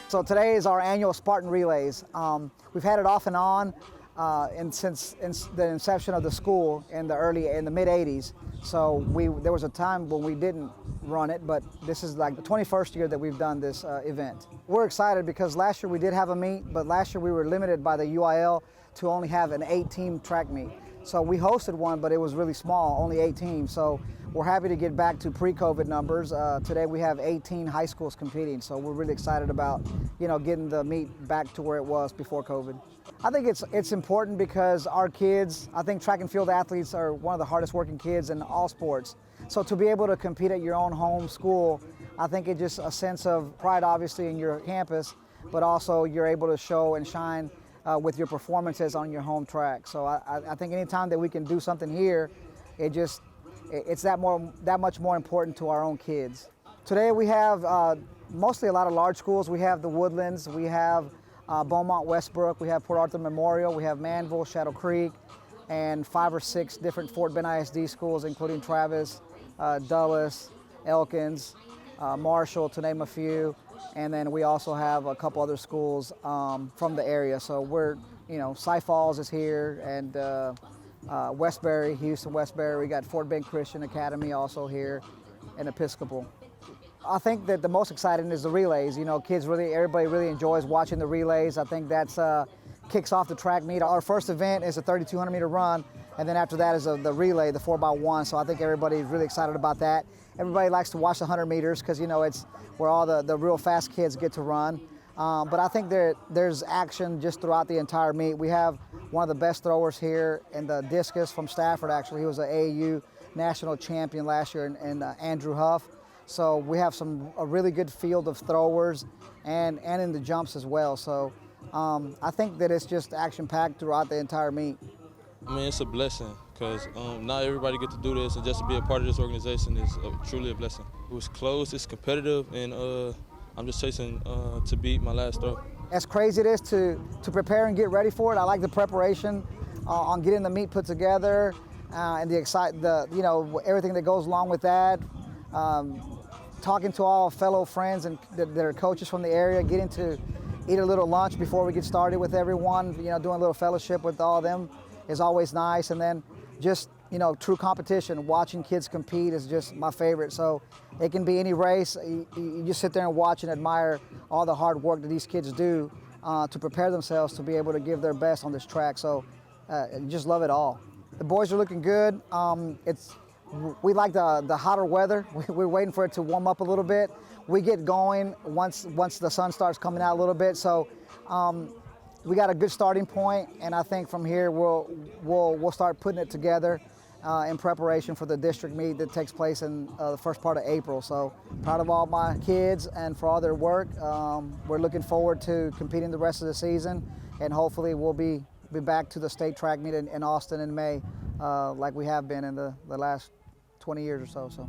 So today is our annual Spartan relays. We've had it off and on since the inception of the school in the mid '80s. So there was a time when we didn't run it, but this is like the 21st year that we've done this event. We're excited because last year we did have a meet, but last year we were limited by the UIL to only have an 8-team track meet. So we hosted one, but it was really small, only 8 teams. So we're happy to get back to pre-COVID numbers. Today we have 18 high schools competing, so we're really excited about, getting the meet back to where it was before COVID. I think it's important because our kids, I think track and field athletes are one of the hardest working kids in all sports. So to be able to compete at your own home school, I think it's just a sense of pride, obviously, in your campus, but also you're able to show and shine with your performances on your home track. So I think anytime that we can do something here, it's that much more important to our own kids. Today we have mostly a lot of large schools. We have the Woodlands, we have Beaumont, Westbrook, we have Port Arthur Memorial, we have Manville, Shadow Creek, and 5 or 6 different Fort Bend ISD schools, including Travis, Dulles, Elkins, Marshall, to name a few. And then we also have a couple other schools from the area. So Cy Falls is here, and Westbury, Houston Westbury. We got Fort Bend Christian Academy also here, and Episcopal. I think that the most exciting is the relays. Everybody really enjoys watching the relays. I think that's kicks off the track meet. Our first event is a 3,200 meter run, and then after that is the relay, the 4x1. So I think everybody's really excited about that. Everybody likes to watch the 100 meters because it's where all the real fast kids get to run. But I think there's action just throughout the entire meet. We have one of the best throwers here in the discus from Stafford, actually. He was an AAU national champion last year, and Andrew Huff. So we have a really good field of throwers and in the jumps as well. So I think that it's just action-packed throughout the entire meet. I mean, it's a blessing because not everybody get to do this, and just to be a part of this organization is truly a blessing. It was close, it's competitive, and I'm just chasing to beat my last throw. As crazy it is to prepare and get ready for it, I like the preparation on getting the meet put together and everything that goes along with that. Talking to all fellow friends and that are coaches from the area, getting to eat a little lunch before we get started with everyone, doing a little fellowship with all of them is always nice. And then just, true competition, watching kids compete is just my favorite. So it can be any race. You just sit there and watch and admire all the hard work that these kids do to prepare themselves to be able to give their best on this track. So just love it all. The boys are looking good. We like the hotter weather. We're waiting for it to warm up a little bit. We get going once the sun starts coming out a little bit. So we got a good starting point, and I think from here we'll start putting it together in preparation for the district meet that takes place in the first part of April. So proud of all my kids and for all their work. We're looking forward to competing the rest of the season, and hopefully we'll be back to the state track meet in Austin in May, like we have been in the last 20 years or so.